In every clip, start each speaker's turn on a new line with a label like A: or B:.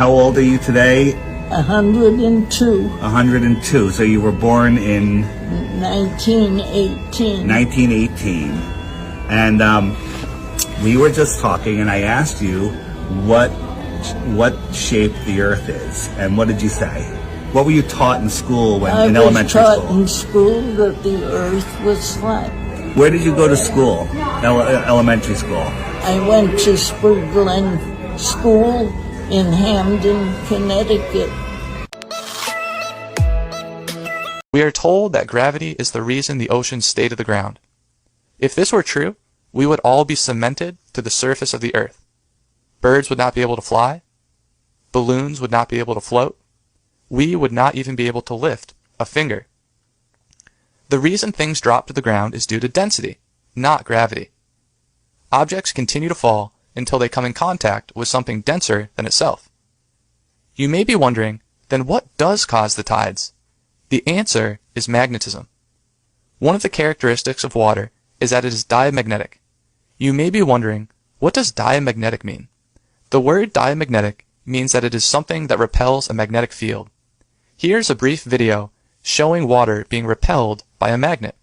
A: How old are you today?
B: 102.
A: 102. So you were born in
B: 1918.
A: 1918. And we were just talking, and I asked you what shape the Earth is, and what did you say? What were you taught in school in elementary school?
B: I was taught in school that the Earth was flat.
A: Where did you go to school? Elementary school?
B: I went to Spur Glen School in Hamden, Connecticut.
C: We are told that gravity is the reason the oceans stay to the ground. If this were true, we would all be cemented to the surface of the Earth. Birds would not be able to fly. Balloons would not be able to float. We would not even be able to lift a finger. The reason things drop to the ground is due to density, not gravity. Objects continue to fall until they come in contact with something denser than itself. You may be wondering, then what does cause the tides? The answer is magnetism. One of the characteristics of water is that it is diamagnetic. You may be wondering, what does diamagnetic mean? The word diamagnetic means that it is something that repels a magnetic field. Here's a brief video showing water being repelled by a magnet.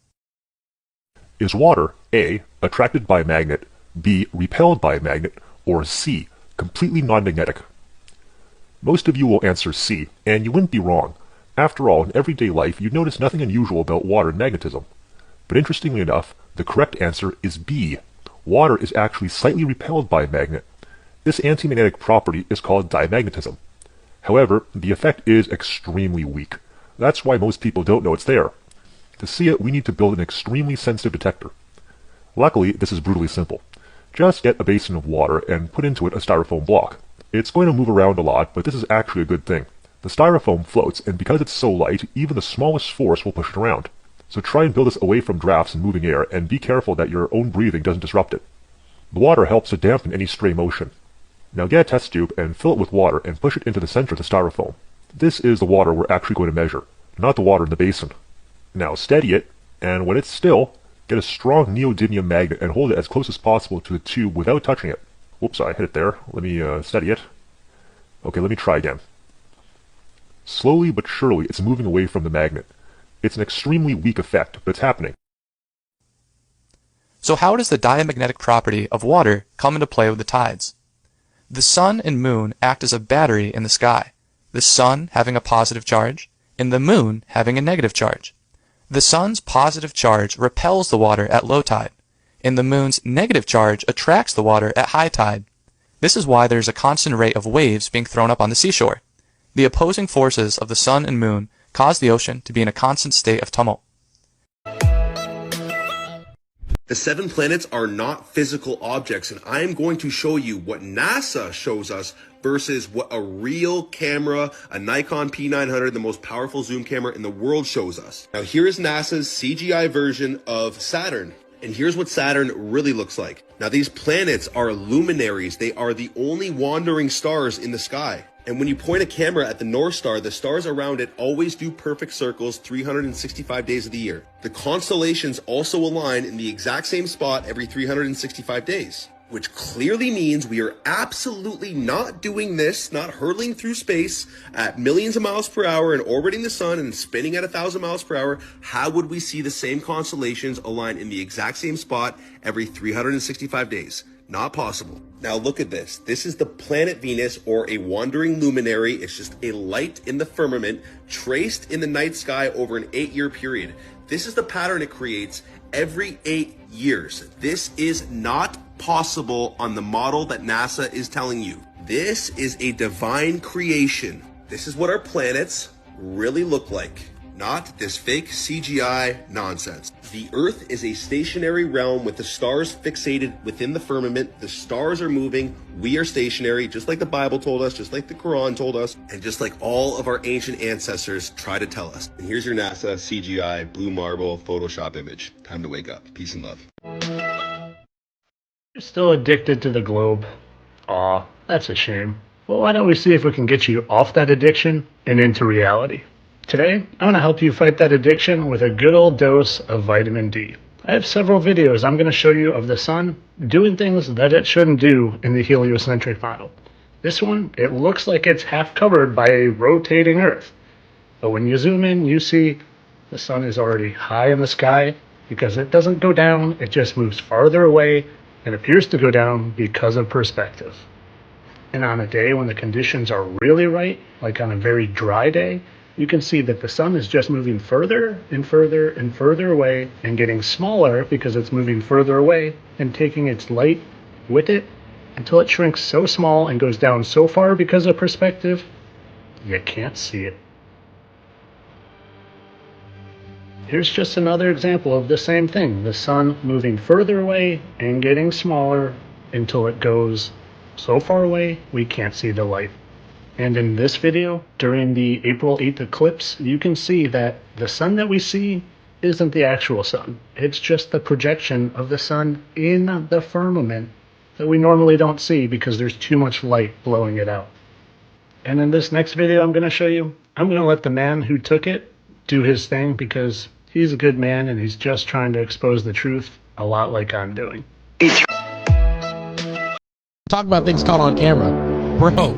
D: Is water A, attracted by a magnet, B, repelled by a magnet, or C, completely non-magnetic? Most of you will answer C, and you wouldn't be wrong. After all, in everyday life, you'd notice nothing unusual about water and magnetism. But interestingly enough, the correct answer is B. Water is actually slightly repelled by a magnet. This anti-magnetic property is called diamagnetism. However, the effect is extremely weak. That's why most people don't know it's there. To see it, we need to build an extremely sensitive detector. Luckily, this is brutally simple. Just get a basin of water and put into it a styrofoam block. It's going to move around a lot, but this is actually a good thing. The styrofoam floats, and because it's so light, even the smallest force will push it around. So try and build this away from drafts and moving air, and be careful that your own breathing doesn't disrupt it. The water helps to dampen any stray motion. Now get a test tube and fill it with water and push it into the center of the styrofoam. This is the water we're actually going to measure, not the water in the basin. Now steady it, and when it's still, get a strong neodymium magnet and hold it as close as possible to the tube without touching it. Whoops, I hit it there. Let me steady it. Okay, let me try again. Slowly but surely, it's moving away from the magnet. It's an extremely weak effect, but it's happening.
C: So how does the diamagnetic property of water come into play with the tides? The sun and moon act as a battery in the sky, the sun having a positive charge, and the moon having a negative charge. The sun's positive charge repels the water at low tide, and the moon's negative charge attracts the water at high tide. This is why there is a constant rate of waves being thrown up on the seashore. The opposing forces of the sun and moon cause the ocean to be in a constant state of tumult.
E: The 7 planets are not physical objects, and I am going to show you what NASA shows us versus what a real camera, a Nikon P900, the most powerful zoom camera in the world, shows us. Now here is NASA's CGI version of Saturn, and here's what Saturn really looks like. Now these planets are luminaries. They are the only wandering stars in the sky. And when you point a camera at the North Star, the stars around it always do perfect circles 365 days of the year. The constellations also align in the exact same spot every 365 days, which clearly means we are absolutely not doing this, not hurtling through space at millions of miles per hour and orbiting the sun and spinning at 1,000 miles per hour. How would we see the same constellations align in the exact same spot every 365 days? Not possible. Now look at this. This is the planet Venus, or a wandering luminary. It's just a light in the firmament traced in the night sky over an 8-year period. This is the pattern it creates every 8 years. This is not possible on the model that NASA is telling you. This is a divine creation. This is what our planets really look like, not this fake CGI nonsense. The Earth is a stationary realm with the stars fixated within the firmament. The stars are moving. We are stationary, just like the Bible told us, just like the Quran told us, and just like all of our ancient ancestors try to tell us. And here's your NASA CGI blue marble Photoshop image. Time to wake up. Peace and love.
F: You're still addicted to the globe. Aw, that's a shame. Well, why don't we see if we can get you off that addiction and into reality? Today, I'm going to help you fight that addiction with a good old dose of vitamin D. I have several videos I'm going to show you of the sun doing things that it shouldn't do in the heliocentric model. This one, it looks like it's half covered by a rotating Earth. But when you zoom in, you see the sun is already high in the sky because it doesn't go down, it just moves farther away and appears to go down because of perspective. And on a day when the conditions are really right, like on a very dry day, you can see that the sun is just moving further and further and further away and getting smaller because it's moving further away and taking its light with it until it shrinks so small and goes down so far because of perspective, you can't see it. Here's just another example of the same thing, the sun moving further away and getting smaller until it goes so far away we can't see the light. And in this video, during the April 8th eclipse, you can see that the sun that we see isn't the actual sun. It's just the projection of the sun in the firmament that we normally don't see because there's too much light blowing it out. And in this next video I'm going to show you, I'm going to let the man who took it do his thing because he's a good man and he's just trying to expose the truth, a lot like I'm doing.
G: Talk about things caught on camera. Bro,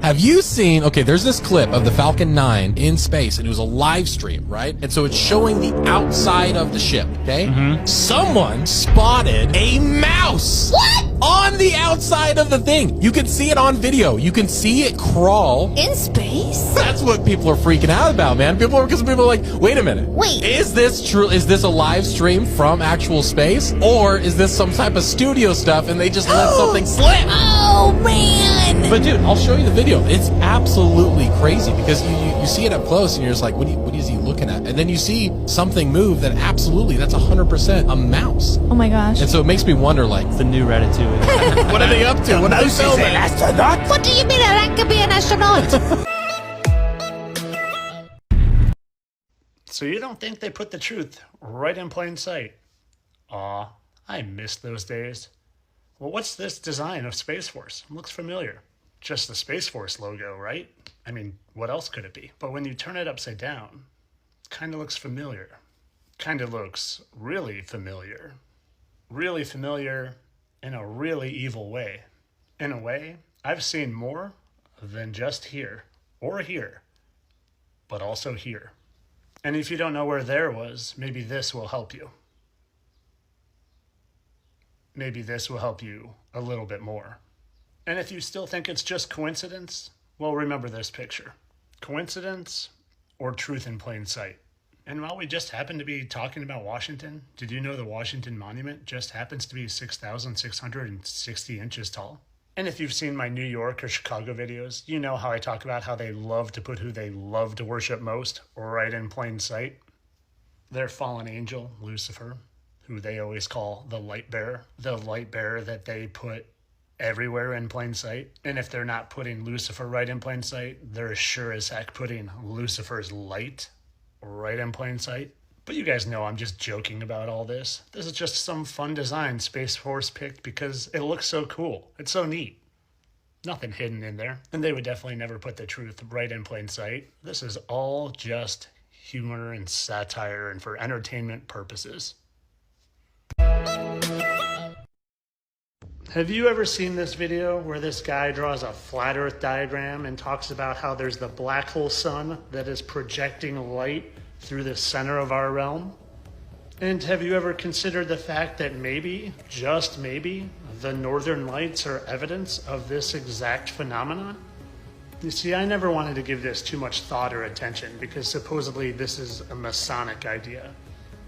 G: have you seen, okay, there's this clip of the Falcon 9 in space, and it was a live stream, right? And so it's showing the outside of the ship, okay? Mm-hmm. Someone spotted a mouse. What? On the outside of the thing. You can see it on video. You can see it crawl.
H: In space?
G: That's what people are freaking out about, man. Because people are like, wait a minute.
H: Wait.
G: Is this true? Is this a live stream from actual space? Or is this some type of studio stuff and they just let something slip?
H: Oh, man.
G: But dude, I'll show you the video. It's absolutely crazy because you see it up close and you're just like, what is he looking at? And then you see something move that absolutely, that's 100% a mouse.
H: Oh my gosh.
G: And so it makes me wonder, like,
I: the new Ratatouille.
G: what are they up to? What are they filming?
H: What do you mean I could be an astronaut?
F: So you don't think they put the truth right in plain sight? Aw, I miss those days. Well, what's this design of Space Force? It looks familiar. Just the Space Force logo, right? I mean, what else could it be? But when you turn it upside down, it kind of looks familiar. Kind of looks really familiar. Really familiar in a really evil way. In a way, I've seen more than just here or here, but also here. And if you don't know where there was, maybe this will help you. Maybe this will help you a little bit more. And if you still think it's just coincidence, well, remember this picture. Coincidence or truth in plain sight. And while we just happen to be talking about Washington, did you know the Washington Monument just happens to be 6,660 inches tall? And if you've seen my New York or Chicago videos, you know how I talk about how they love to put who they love to worship most right in plain sight. Their fallen angel, Lucifer, who they always call the light bearer that they put everywhere in plain sight. And if they're not putting Lucifer right in plain sight, they're sure as heck putting Lucifer's light right in plain sight. But you guys know I'm just joking about all this. This is just some fun design Space Force picked because it looks so cool. It's so neat. Nothing hidden in there. And they would definitely never put the truth right in plain sight. This is all just humor and satire and for entertainment purposes. Have you ever seen this video where this guy draws a flat earth diagram and talks about how there's the black hole sun that is projecting light through the center of our realm? And have you ever considered the fact that maybe, just maybe, the northern lights are evidence of this exact phenomenon? You see, I never wanted to give this too much thought or attention because supposedly this is a Masonic idea.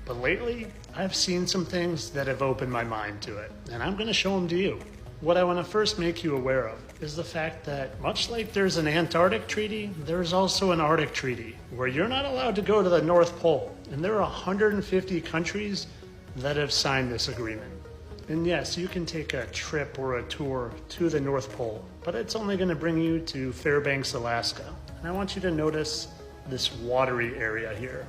F: But lately, I've seen some things that have opened my mind to it, and I'm going to show them to you. What I want to first make you aware of is the fact that much like there's an Antarctic treaty, there's also an Arctic treaty where you're not allowed to go to the North Pole. And there are 150 countries that have signed this agreement. And yes, you can take a trip or a tour to the North Pole, but it's only going to bring you to Fairbanks, Alaska. And I want you to notice this watery area here.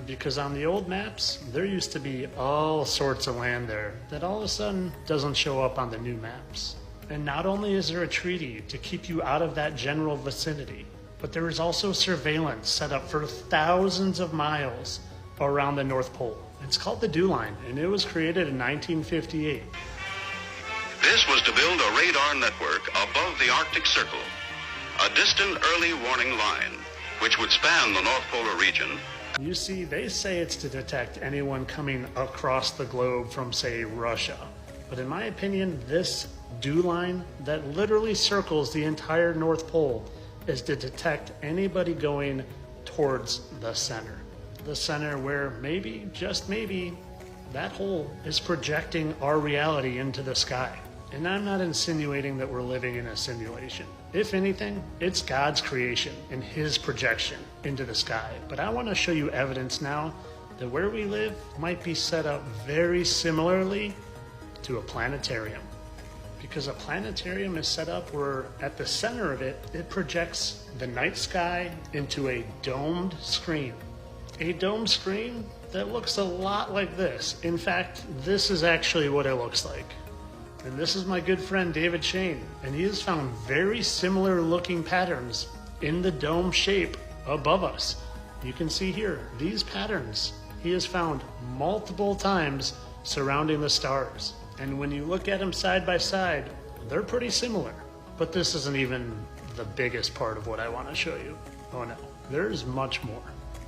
F: Because on the old maps, there used to be all sorts of land there that all of a sudden doesn't show up on the new maps. And not only is there a treaty to keep you out of that general vicinity, but there is also surveillance set up for thousands of miles around the North Pole. It's called the Dew Line, and it was created in 1958.
I: This was to build a radar network above the Arctic Circle, a distant early warning line, which would span the North Polar region.
F: You see, they say it's to detect anyone coming across the globe from, say, Russia. But in my opinion, this dew line that literally circles the entire North Pole is to detect anybody going towards the center. The center where maybe, just maybe, that hole is projecting our reality into the sky. And I'm not insinuating that we're living in a simulation. If anything, it's God's creation and His projection into the sky. But I want to show you evidence now that where we live might be set up very similarly to a planetarium. Because a planetarium is set up where at the center of it, it projects the night sky into a domed screen. A domed screen that looks a lot like this. In fact, this is actually what it looks like. And this is my good friend David Shane, and he has found very similar looking patterns in the dome shape above us. You can see here, these patterns he has found multiple times surrounding the stars. And when you look at them side by side, they're pretty similar. But this isn't even the biggest part of what I want to show you. Oh no, there's much more.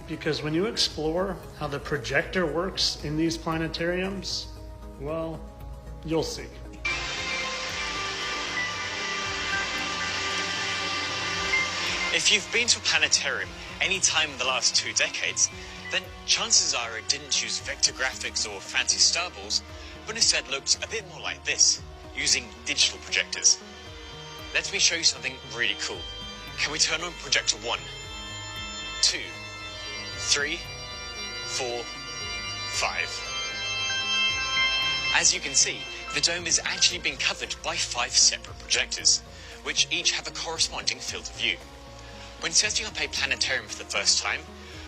F: Because when you explore how the projector works in these planetariums, well, you'll see.
J: If you've been to a planetarium any time in the last 2 decades, then chances are it didn't use vector graphics or fancy starballs, but instead looked a bit more like this, using digital projectors. Let me show you something really cool. Can we turn on projector 1, 2, 3, 4, 5. As you can see, the dome is actually being covered by 5 separate projectors, which each have a corresponding field of view. When setting up a planetarium for the first time,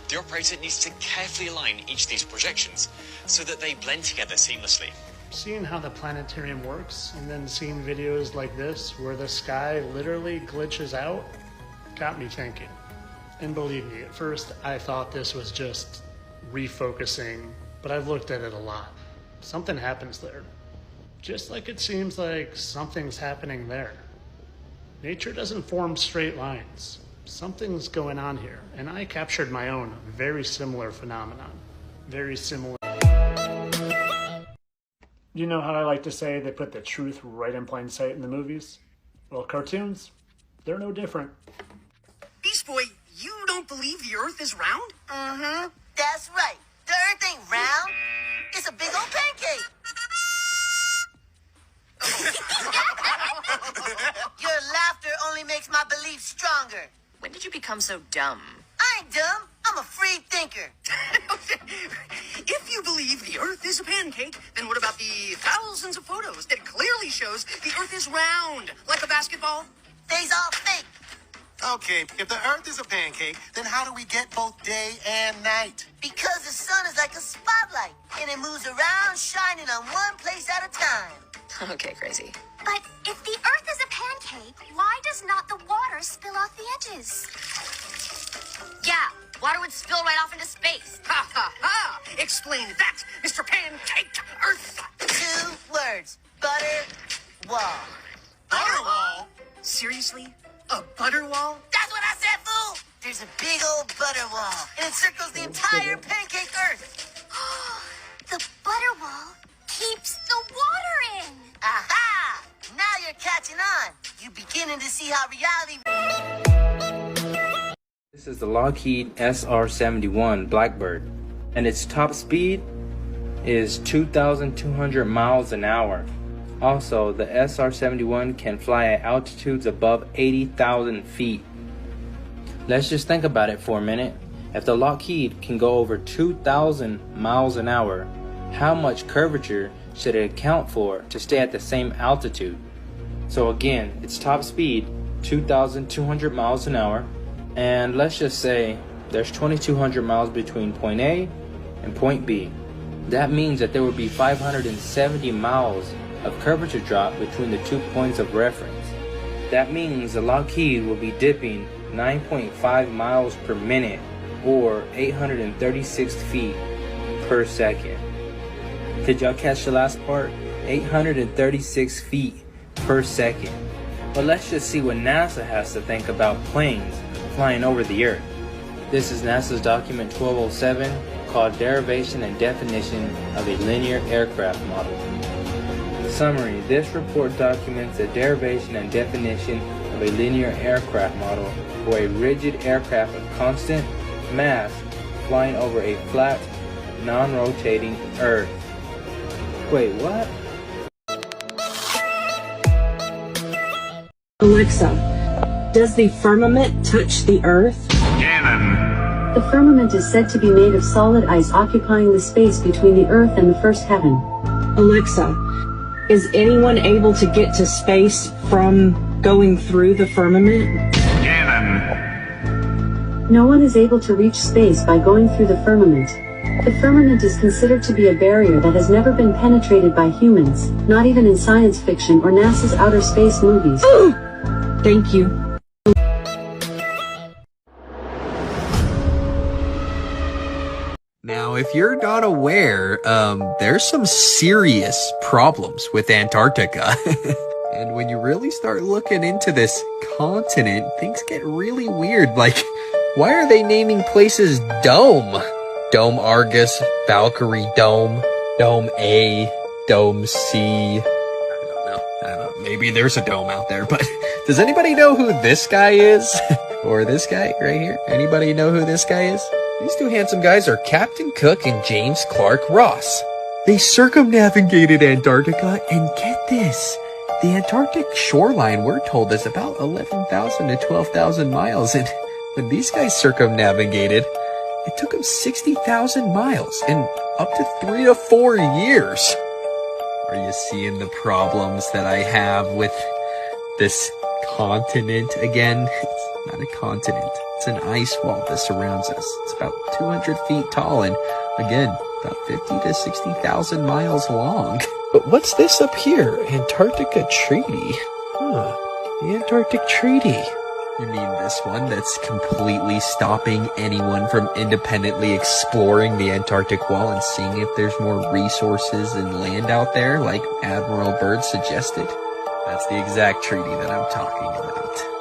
J: the operator needs to carefully align each of these projections so that they blend together seamlessly.
F: Seeing how the planetarium works and then seeing videos like this where the sky literally glitches out got me thinking. And believe me, at first I thought this was just refocusing, but I've looked at it a lot. Something happens there. Just like it seems like something's happening there. Nature doesn't form straight lines. Something's going on here, and I captured my own very similar phenomenon. Very similar. You know how I like to say they put the truth right in plain sight in the movies? Well, cartoons, they're no different.
K: Beast Boy, you don't believe the Earth is round?
L: Mm-hmm. That's right. The Earth ain't round. It's a big old pancake. Your laughter only makes my belief stronger.
M: When did you become so dumb?
L: I ain't dumb. I'm a free thinker.
K: If you believe the Earth is a pancake, then what about the thousands of photos that clearly shows the Earth is round, like a basketball?
L: They's all fake.
N: Okay, if the Earth is a pancake, then how do we get both day and night?
L: Because the sun is like a spotlight, and it moves around, shining on one place at a time.
M: Okay, crazy.
H: But if the Earth is a pancake, why does not the water spill off the edges?
M: Yeah, water would spill right off into space.
K: Ha ha ha! Explain that, Mr. Pancake Earth!
L: 2 words. Butter wall.
K: Butter wall? Seriously? A butter wall?
L: That's what I said, fool! There's a big old butter wall, and it circles the entire pancake Earth.
H: The butter wall keeps the water in.
L: Aha! Now you're catching on. You're beginning to see how reality...
O: This is the Lockheed SR-71 Blackbird, and its top speed is 2,200 miles an hour. Also, the SR-71 can fly at altitudes above 80,000 feet. Let's just think about it for a minute. If the Lockheed can go over 2,000 miles an hour, how much curvature should it account for to stay at the same altitude? So again, its top speed, 2,200 miles an hour, and let's just say there's 2,200 miles between point A and point B. That means that there would be 570 miles of curvature drop between the 2 points of reference. That means the Lockheed will be dipping 9.5 miles per minute, or 836 feet per second. Did y'all catch the last part? 836 feet per second. But let's just see what NASA has to think about planes flying over the Earth. This is NASA's document 1207 called Derivation and Definition of a Linear Aircraft Model. Summary: this report documents the derivation and definition of a linear aircraft model for a rigid aircraft of constant mass flying over a flat, non-rotating Earth. Wait, what?
P: Alexa, does the firmament touch the Earth?
I: Cannon.
P: The firmament is said to be made of solid ice occupying the space between the Earth and the first heaven. Alexa, is anyone able to get to space from going through the firmament?
I: Cannon.
P: No one is able to reach space by going through the firmament. The firmament is considered to be a barrier that has never been penetrated by humans, not even in science fiction or NASA's outer space movies. Thank you.
Q: Now, if you're not aware, there's some serious problems with Antarctica. And when you really start looking into this continent, things get really weird. Like, why are they naming places Dome? Dome Argus, Valkyrie Dome, Dome A, Dome C. I don't know. Maybe there's a dome out there, but does anybody know who this guy is? Or this guy right here? Anybody know who this guy is? These two handsome guys are Captain Cook and James Clark Ross. They circumnavigated Antarctica, and get this, the Antarctic shoreline, we're told, is about 11,000 to 12,000 miles, and when these guys circumnavigated, it took them 60,000 miles and up to 3 to 4 years. Are you seeing the problems that I have with this continent again? It's not a continent. It's an ice wall that surrounds us. It's about 200 feet tall and, again, about 50 to 60,000 miles long. But what's this up here? Antarctica Treaty. Huh. The Antarctic Treaty. You mean this one that's completely stopping anyone from independently exploring the Antarctic wall and seeing if there's more resources and land out there, like Admiral Byrd suggested? That's the exact treaty that I'm talking about.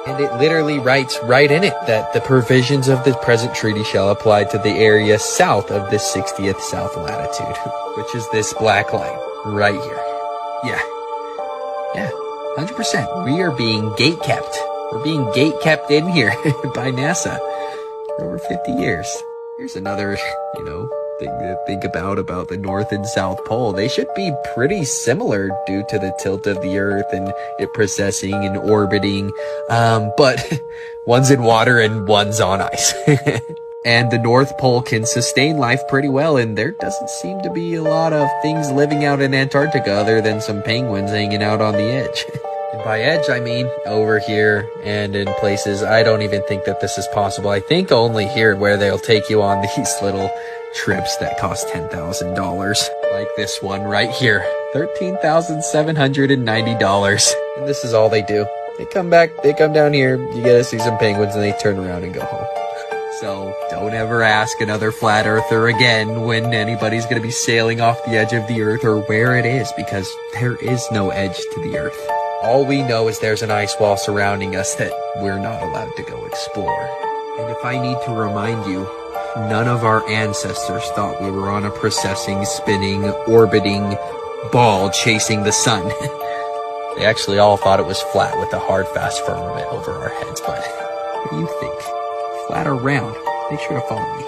Q: And it literally writes right in it that the provisions of the present treaty shall apply to the area south of the 60th south latitude, which is this black line right here. Yeah, 100%. We are being gate-kept. We're being gate-kept in here by NASA for over 50 years. Here's another, thing to think about the North and South Pole. They should be pretty similar due to the tilt of the Earth and it precessing and orbiting. But one's in water and one's on ice. And the North Pole can sustain life pretty well, and there doesn't seem to be a lot of things living out in Antarctica other than some penguins hanging out on the edge. And by edge, I mean over here and in places I don't even think that this is possible. I think only here where they'll take you on these little trips that cost $10,000. Like this one right here. $13,790. And this is all they do. They come down here, you get to see some penguins, and they turn around and go home. So don't ever ask another flat earther again when anybody's going to be sailing off the edge of the Earth or where it is, because there is no edge to the Earth. All we know is there's an ice wall surrounding us that we're not allowed to go explore. And if I need to remind you, none of our ancestors thought we were on a precessing, spinning, orbiting ball chasing the sun. They actually all thought it was flat with a hard, fast firmament over our heads. But what do you think? Flat or round? Make sure to follow me.